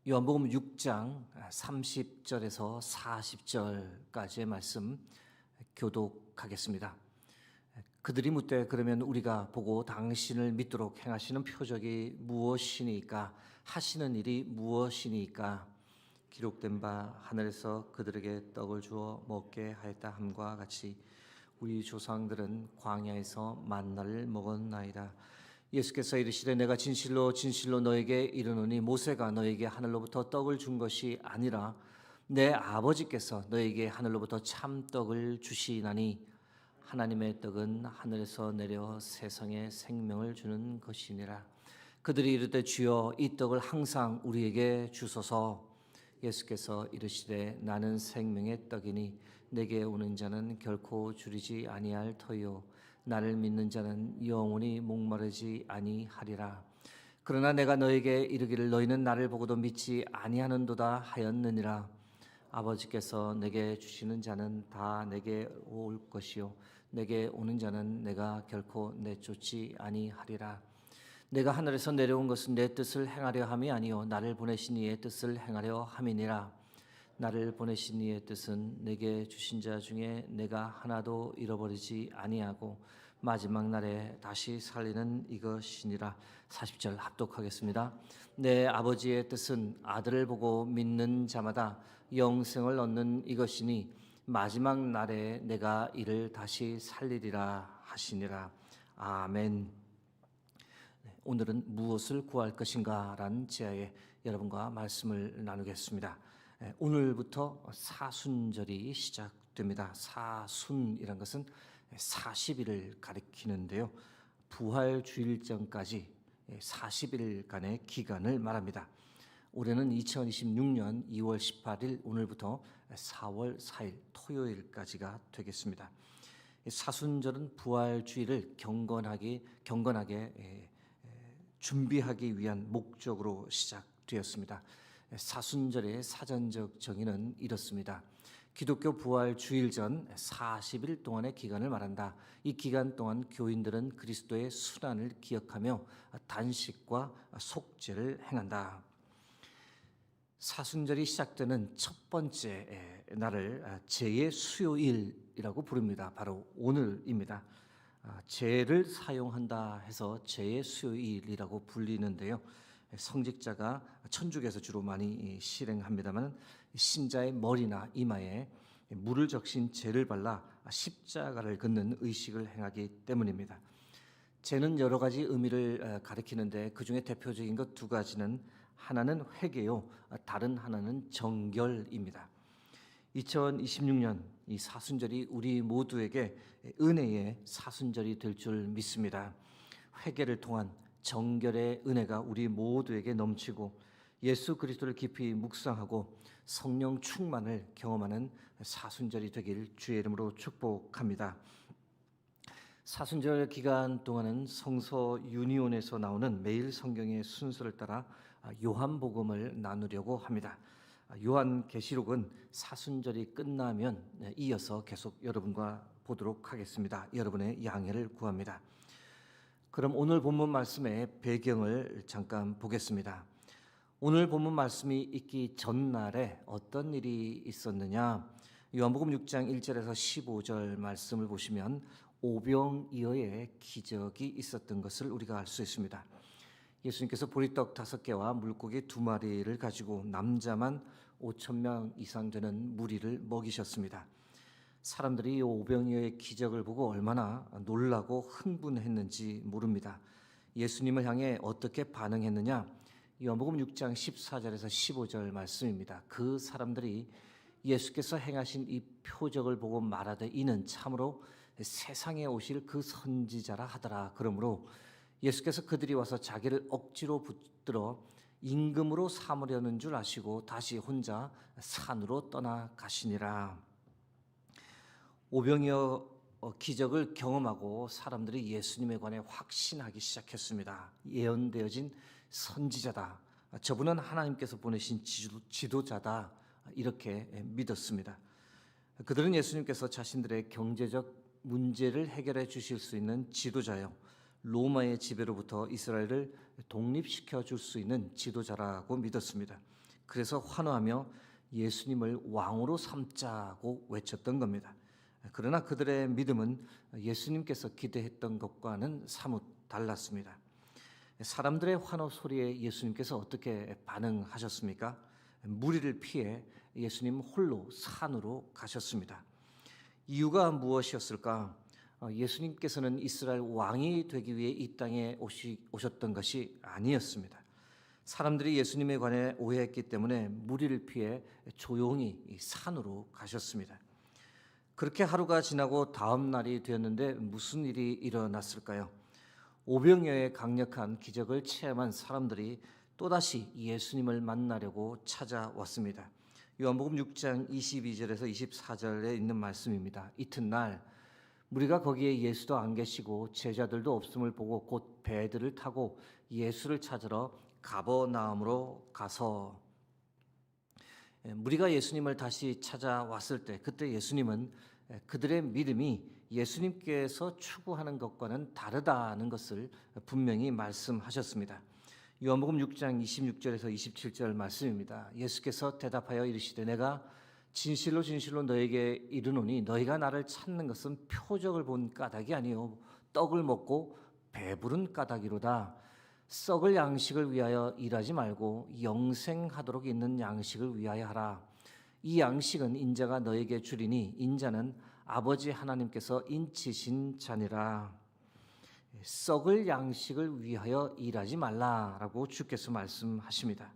요한복음 6장 30절에서 40절까지의 말씀 교독하겠습니다. 그들이 묻되 그러면 우리가 보고 당신을 믿도록 행하시는 표적이 무엇이니까 하시는 일이 무엇이니까 기록된 바 하늘에서 그들에게 떡을 주어 먹게 하였다 함과 같이 우리 조상들은 광야에서 만나를 먹었나이다. 예수께서 이르시되 내가 진실로 진실로 너에게 이르노니 모세가 너에게 하늘로부터 떡을 준 것이 아니라 내 아버지께서 너에게 하늘로부터 참떡을 주시나니 하나님의 떡은 하늘에서 내려 세상에 생명을 주는 것이니라. 그들이 이르되 주여 이 떡을 항상 우리에게 주소서. 예수께서 이르시되 나는 생명의 떡이니 내게 오는 자는 결코 줄이지 아니할 터요 나를 믿는 자는 영원히 목마르지 아니하리라. 그러나 내가 너에게 이르기를 너희는 나를 보고도 믿지 아니하는도다 하였느니라. 아버지께서 내게 주시는 자는 다 내게 올 것이요 내게 오는 자는 내가 결코 내쫓지 아니하리라. 내가 하늘에서 내려온 것은 내 뜻을 행하려 함이 아니요 나를 보내신 이의 뜻을 행하려 함이니라. 나를 보내신 이의 뜻은 내게 주신 자 중에 내가 하나도 잃어버리지 아니하고 마지막 날에 다시 살리는 이것이니라. 40절 합독하겠습니다. 내 아버지의 뜻은 아들을 보고 믿는 자마다 영생을 얻는 이것이니 마지막 날에 내가 이를 다시 살리리라 하시니라. 아멘. 오늘은 무엇을 구할 것인가 라는 제야에 여러분과 말씀을 나누겠습니다. 오늘부터 사순절이 시작됩니다. 사순이란 것은 40일을 가리키는데요. 부활주일 전까지 40일간의 기간을 말합니다. 올해는 2026년 2월 18일 오늘부터 4월 4일 토요일까지가 되겠습니다. 사순절은 부활주일을 경건하게 준비하기 위한 목적으로 시작되었습니다. 사순절의 사전적 정의는 이렇습니다. 기독교 부활 주일 전 40일 동안의 기간을 말한다. 이 기간 동안 교인들은 그리스도의 순환을 기억하며 단식과 속죄를 행한다. 사순절이 시작되는 첫 번째 날을 제의 수요일이라고 부릅니다. 바로 오늘입니다. 제를 사용한다 해서 제의 수요일이라고 불리는데요. 성직자가 천주교에서 주로 많이 실행합니다만 신자의 머리나 이마에 물을 적신 제를 발라 십자가를 긋는 의식을 행하기 때문입니다. 제는 여러 가지 의미를 가리키는데 그중에 대표적인 것 두 가지는 하나는 회개요, 다른 하나는 정결입니다. 2026년 이 사순절이 우리 모두에게 은혜의 사순절이 될 줄 믿습니다. 회개를 통한 정결의 은혜가 우리 모두에게 넘치고 예수 그리스도를 깊이 묵상하고 성령 충만을 경험하는 사순절이 되길 주의 이름으로 축복합니다. 사순절 기간 동안은 성서 유니온에서 나오는 매일 성경의 순서를 따라 요한복음을 나누려고 합니다. 요한계시록은 사순절이 끝나면 이어서 계속 여러분과 보도록 하겠습니다. 여러분의 양해를 구합니다. 그럼 오늘 본문 말씀의 배경을 잠깐 보겠습니다. 오늘 본문 말씀이 있기 전날에 어떤 일이 있었느냐? 요한복음 6장 1절에서 15절 말씀을 보시면 오병이어의 기적이 있었던 것을 우리가 알 수 있습니다. 예수님께서 보리떡 5개와 물고기 2마리를 가지고 남자만 5,000명 이상 되는 무리를 먹이셨습니다. 사람들이 이 오병이어의 기적을 보고 얼마나 놀라고 흥분했는지 모릅니다. 예수님을 향해 어떻게 반응했느냐? 요한복음 6장 14절에서 15절 말씀입니다. 그 사람들이 예수께서 행하신 이 표적을 보고 말하되 이는 참으로 세상에 오실 그 선지자라 하더라. 그러므로 예수께서 그들이 와서 자기를 억지로 붙들어 임금으로 삼으려는 줄 아시고 다시 혼자 산으로 떠나가시니라. 오병이어 기적을 경험하고 사람들이 예수님에 관해 확신하기 시작했습니다. 예언되어진 선지자다. 저분은 하나님께서 보내신 지도자다. 이렇게 믿었습니다. 그들은 예수님께서 자신들의 경제적 문제를 해결해 주실 수 있는 지도자요, 로마의 지배로부터 이스라엘을 독립시켜 줄 수 있는 지도자라고 믿었습니다. 그래서 환호하며 예수님을 왕으로 삼자고 외쳤던 겁니다. 그러나 그들의 믿음은 예수님께서 기대했던 것과는 사뭇 달랐습니다. 사람들의 환호 소리에 예수님께서 어떻게 반응하셨습니까? 무리를 피해 예수님 홀로 산으로 가셨습니다. 이유가 무엇이었을까? 예수님께서는 이스라엘 왕이 되기 위해 이 땅에 오셨던 것이 아니었습니다. 사람들이 예수님에 관해 오해했기 때문에 무리를 피해 조용히 산으로 가셨습니다. 그렇게 하루가 지나고 다음 날이 되었는데 무슨 일이 일어났을까요? 오병이어의 강력한 기적을 체험한 사람들이 또다시 예수님을 만나려고 찾아왔습니다. 요한복음 6장 22절에서 24절에 있는 말씀입니다. 이튿날 무리가 거기에 예수도 안 계시고 제자들도 없음을 보고 곧 배들을 타고 예수를 찾으러 가버나움으로 가서, 무리가 예수님을 다시 찾아왔을 때 그때 예수님은 그들의 믿음이 예수님께서 추구하는 것과는 다르다는 것을 분명히 말씀하셨습니다. 요한복음 6장 26절에서 27절 말씀입니다. 예수께서 대답하여 이르시되 내가 진실로 진실로 너에게 이르노니 너희가 나를 찾는 것은 표적을 본 까닭이 아니요 떡을 먹고 배부른 까닭이로다. 썩을 양식을 위하여 일하지 말고 영생하도록 있는 양식을 위하여 하라. 이 양식은 인자가 너에게 주리니 인자는 아버지 하나님께서 인치신 자니라. 썩을 양식을 위하여 일하지 말라라고 주께서 말씀하십니다.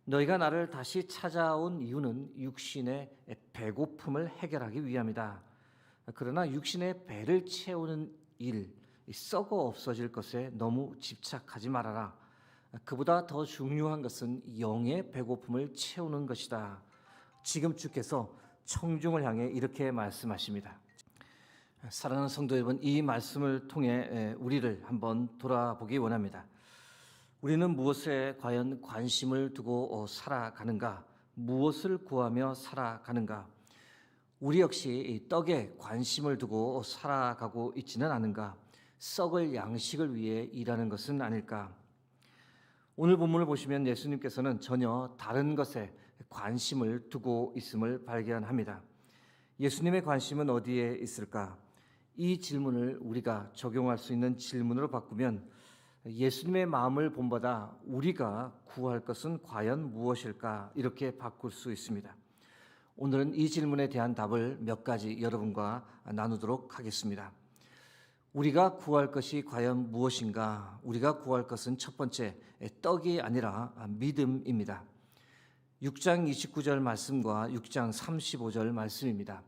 너희가 나를 다시 찾아온 이유는 육신의 배고픔을 해결하기 위함이다. 그러나 육신의 배를 채우는 일, 썩어 없어질 것에 너무 집착하지 말아라. 그보다 더 중요한 것은 영의 배고픔을 채우는 것이다. 지금 주께서 청중을 향해 이렇게 말씀하십니다. 사랑하는 성도 여러분, 이 말씀을 통해 우리를 한번 돌아보기 원합니다. 우리는 무엇에 과연 관심을 두고 살아가는가? 무엇을 구하며 살아가는가? 우리 역시 떡에 관심을 두고 살아가고 있지는 않은가? 썩을 양식을 위해 일하는 것은 아닐까? 오늘 본문을 보시면 예수님께서는 전혀 다른 것에 관심을 두고 있음을 발견합니다. 예수님의 관심은 어디에 있을까? 이 질문을 우리가 적용할 수 있는 질문으로 바꾸면 예수님의 마음을 본받아 우리가 구할 것은 과연 무엇일까? 이렇게 바꿀 수 있습니다. 오늘은 이 질문에 대한 답을 몇 가지 여러분과 나누도록 하겠습니다. 우리가 구할 것이 과연 무엇인가? 우리가 구할 것은 첫 번째, 떡이 아니라 믿음입니다. 6장 29절 말씀과 6장 35절 말씀입니다.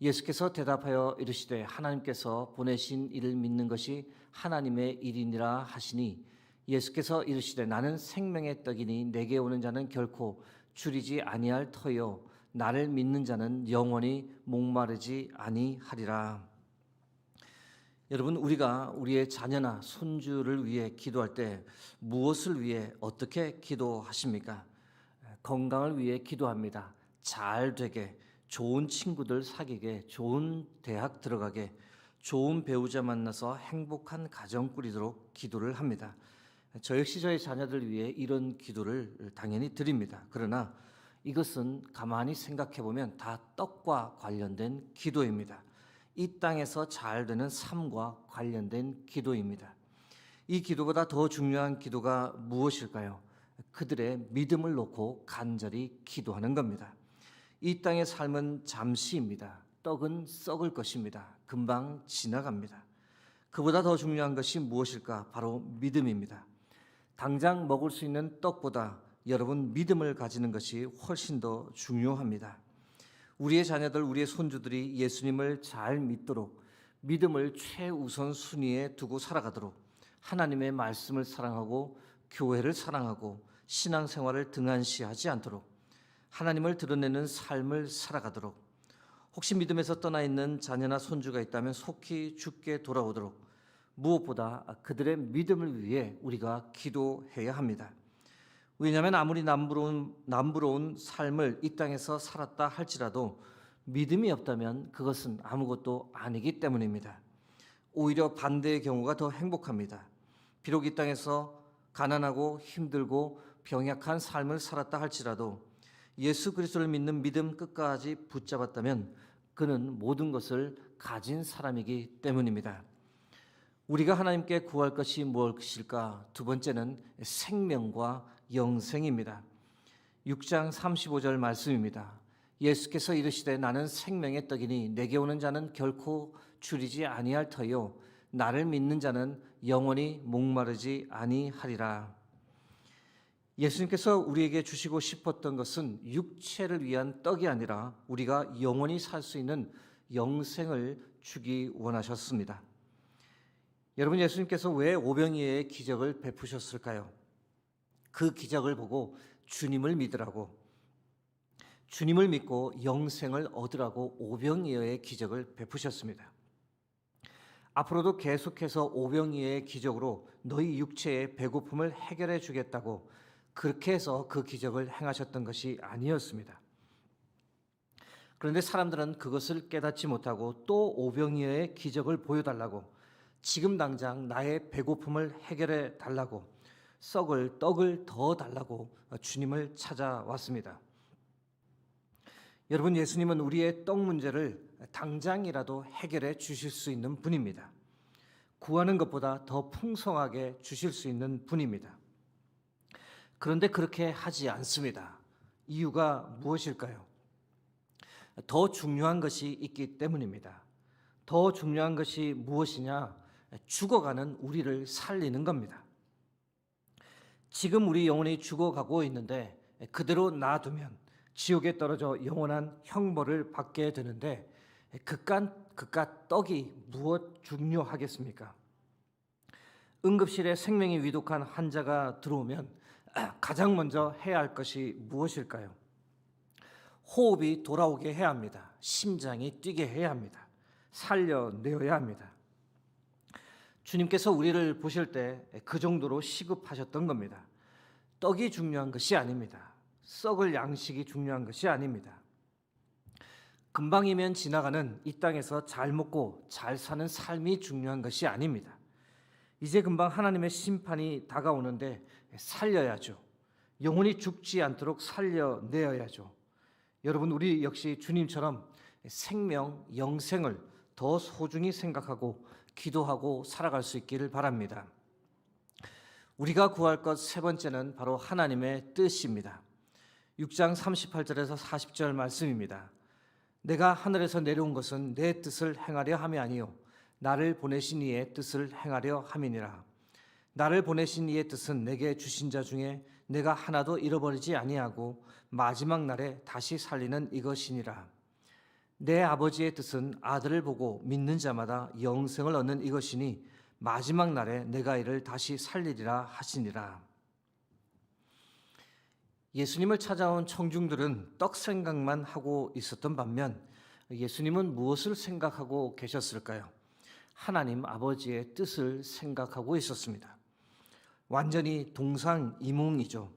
예수께서 대답하여 이르시되 하나님께서 보내신 이를 믿는 것이 하나님의 일이니라 하시니 예수께서 이르시되 나는 생명의 떡이니 내게 오는 자는 결코 줄이지 아니할 터요 나를 믿는 자는 영원히 목마르지 아니하리라. 여러분, 우리가 우리의 자녀나 손주를 위해 기도할 때 무엇을 위해 어떻게 기도하십니까? 건강을 위해 기도합니다. 잘 되게, 좋은 친구들 사귀게, 좋은 대학 들어가게, 좋은 배우자 만나서 행복한 가정 꾸리도록 기도를 합니다. 저 역시 저의 자녀들 위해 이런 기도를 당연히 드립니다. 그러나 이것은 가만히 생각해 보면 다 떡과 관련된 기도입니다. 이 땅에서 잘 되는 삶과 관련된 기도입니다. 이 기도보다 더 중요한 기도가 무엇일까요? 그들의 믿음을 놓고 간절히 기도하는 겁니다. 이 땅의 삶은 잠시입니다. 떡은 썩을 것입니다. 금방 지나갑니다. 그보다 더 중요한 것이 무엇일까? 바로 믿음입니다. 당장 먹을 수 있는 떡보다 여러분 믿음을 가지는 것이 훨씬 더 중요합니다. 우리의 자녀들, 우리의 손주들이 예수님을 잘 믿도록, 믿음을 최우선 순위에 두고 살아가도록, 하나님의 말씀을 사랑하고 교회를 사랑하고 신앙생활을 등한시하지 않도록, 하나님을 드러내는 삶을 살아가도록, 혹시 믿음에서 떠나 있는 자녀나 손주가 있다면 속히 주께 돌아오도록, 무엇보다 그들의 믿음을 위해 우리가 기도해야 합니다. 왜냐하면 아무리 남부러운 삶을 이 땅에서 살았다 할지라도 믿음이 없다면 그것은 아무것도 아니기 때문입니다. 오히려 반대의 경우가 더 행복합니다. 비록 이 땅에서 가난하고 힘들고 병약한 삶을 살았다 할지라도 예수 그리스도를 믿는 믿음 끝까지 붙잡았다면 그는 모든 것을 가진 사람이기 때문입니다. 우리가 하나님께 구할 것이 무엇일까? 두 번째는 생명과 영생입니다. 6장 35절 말씀입니다. 예수께서 이르시되 나는 생명의 떡이니 내게 오는 자는 결코 줄이지 아니할 터요 나를 믿는 자는 영원히 목마르지 아니하리라. 예수님께서 우리에게 주시고 싶었던 것은 육체를 위한 떡이 아니라 우리가 영원히 살 수 있는 영생을 주기 원하셨습니다. 여러분, 예수님께서 왜 오병이어의 기적을 베푸셨을까요? 그 기적을 보고 주님을 믿으라고, 주님을 믿고 영생을 얻으라고 오병이어의 기적을 베푸셨습니다. 앞으로도 계속해서 오병이어의 기적으로 너희 육체의 배고픔을 해결해 주겠다고 그렇게 해서 그 기적을 행하셨던 것이 아니었습니다. 그런데 사람들은 그것을 깨닫지 못하고 또 오병이어의 기적을 보여달라고, 지금 당장 나의 배고픔을 해결해 달라고, 썩을 떡을 더 달라고 주님을 찾아왔습니다. 여러분, 예수님은 우리의 떡 문제를 당장이라도 해결해 주실 수 있는 분입니다. 구하는 것보다 더 풍성하게 주실 수 있는 분입니다. 그런데 그렇게 하지 않습니다. 이유가 무엇일까요? 더 중요한 것이 있기 때문입니다. 더 중요한 것이 무엇이냐? 죽어가는 우리를 살리는 겁니다. 지금 우리 영혼이 죽어가고 있는데 그대로 놔두면 지옥에 떨어져 영원한 형벌을 받게 되는데 그깟 떡이 무엇 중요하겠습니까? 응급실에 생명이 위독한 환자가 들어오면 가장 먼저 해야 할 것이 무엇일까요? 호흡이 돌아오게 해야 합니다. 심장이 뛰게 해야 합니다. 살려내어야 합니다. 주님께서 우리를 보실 때 그 정도로 시급하셨던 겁니다. 떡이 중요한 것이 아닙니다. 썩을 양식이 중요한 것이 아닙니다. 금방이면 지나가는 이 땅에서 잘 먹고 잘 사는 삶이 중요한 것이 아닙니다. 이제 금방 하나님의 심판이 다가오는데 살려야죠. 영혼이 죽지 않도록 살려내어야죠. 여러분, 우리 역시 주님처럼 생명, 영생을 더 소중히 생각하고 기도하고 살아갈 수 있기를 바랍니다. 우리가 구할 것 세 번째는 바로 하나님의 뜻입니다. 6장 38절에서 40절 말씀입니다. 내가 하늘에서 내려온 것은 내 뜻을 행하려 함이 아니요 나를 보내신 이의 뜻을 행하려 함이니라. 나를 보내신 이의 뜻은 내게 주신 자 중에 내가 하나도 잃어버리지 아니하고 마지막 날에 다시 살리는 이것이니라. 내 아버지의 뜻은 아들을 보고 믿는 자마다 영생을 얻는 이것이니 마지막 날에 내가 이를 다시 살리리라 하시니라. 예수님을 찾아온 청중들은 떡 생각만 하고 있었던 반면 예수님은 무엇을 생각하고 계셨을까요? 하나님 아버지의 뜻을 생각하고 있었습니다. 완전히 동상이몽이죠.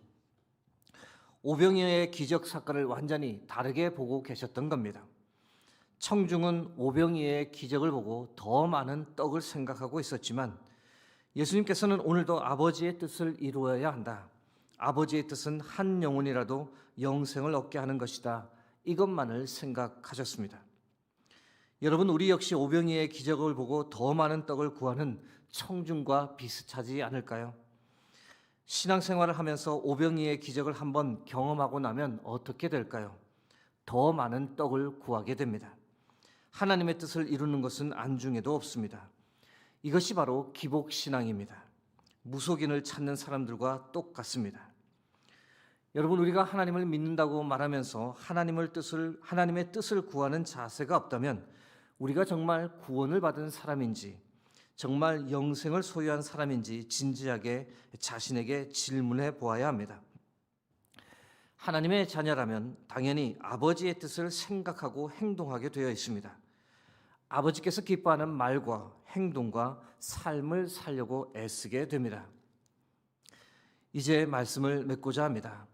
오병이어의 기적 사건을 완전히 다르게 보고 계셨던 겁니다. 청중은 오병이어의 기적을 보고 더 많은 떡을 생각하고 있었지만 예수님께서는 오늘도 아버지의 뜻을 이루어야 한다. 아버지의 뜻은 한 영혼이라도 영생을 얻게 하는 것이다. 이것만을 생각하셨습니다. 여러분, 우리 역시 오병이어의 기적을 보고 더 많은 떡을 구하는 청중과 비슷하지 않을까요? 신앙생활을 하면서 오병이어의 기적을 한번 경험하고 나면 어떻게 될까요? 더 많은 떡을 구하게 됩니다. 하나님의 뜻을 이루는 것은 안중에도 없습니다. 이것이 바로 기복신앙입니다. 무속인을 찾는 사람들과 똑같습니다. 여러분, 우리가 하나님을 믿는다고 말하면서 하나님의 뜻을 구하는 자세가 없다면 우리가 정말 구원을 받은 사람인지, 정말 영생을 소유한 사람인지 진지하게 자신에게 질문해 보아야 합니다. 하나님의 자녀라면 당연히 아버지의 뜻을 생각하고 행동하게 되어 있습니다. 아버지께서 기뻐하는 말과 행동과 삶을 살려고 애쓰게 됩니다. 이제 말씀을 맺고자 합니다.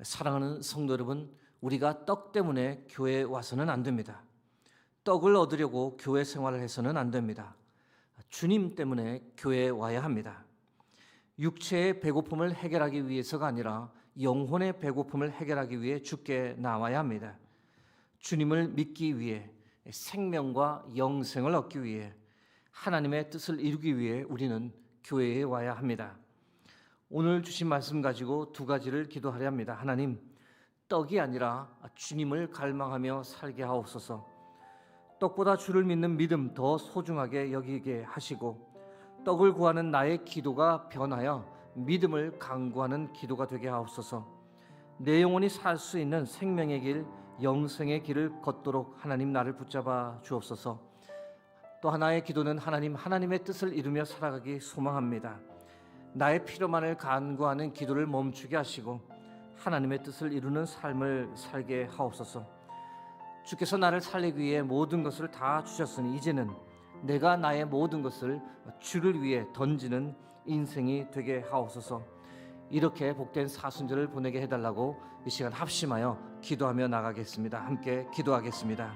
사랑하는 성도 여러분, 우리가 떡 때문에 교회에 와서는 안 됩니다. 떡을 얻으려고 교회 생활을 해서는 안 됩니다. 주님 때문에 교회에 와야 합니다. 육체의 배고픔을 해결하기 위해서가 아니라 영혼의 배고픔을 해결하기 위해 주께 나와야 합니다. 주님을 믿기 위해, 생명과 영생을 얻기 위해, 하나님의 뜻을 이루기 위해 우리는 교회에 와야 합니다. 오늘 주신 말씀 가지고 두 가지를 기도하려 합니다. 하나님, 떡이 아니라 주님을 갈망하며 살게 하옵소서. 떡보다 주를 믿는 믿음 더 소중하게 여기게 하시고, 떡을 구하는 나의 기도가 변하여 믿음을 강구하는 기도가 되게 하옵소서. 내 영혼이 살 수 있는 생명의 길, 영생의 길을 걷도록 하나님 나를 붙잡아 주옵소서. 또 하나의 기도는 하나님의 뜻을 이루며 살아가기 소망합니다. 나의 필요만을 간구하는 기도를 멈추게 하시고 하나님의 뜻을 이루는 삶을 살게 하옵소서. 주께서 나를 살리기 위해 모든 것을 다 주셨으니 이제는 내가 나의 모든 것을 주를 위해 던지는 인생이 되게 하옵소서. 이렇게 복된 사순절을 보내게 해달라고 이 시간 합심하여 기도하며 나가겠습니다. 함께 기도하겠습니다.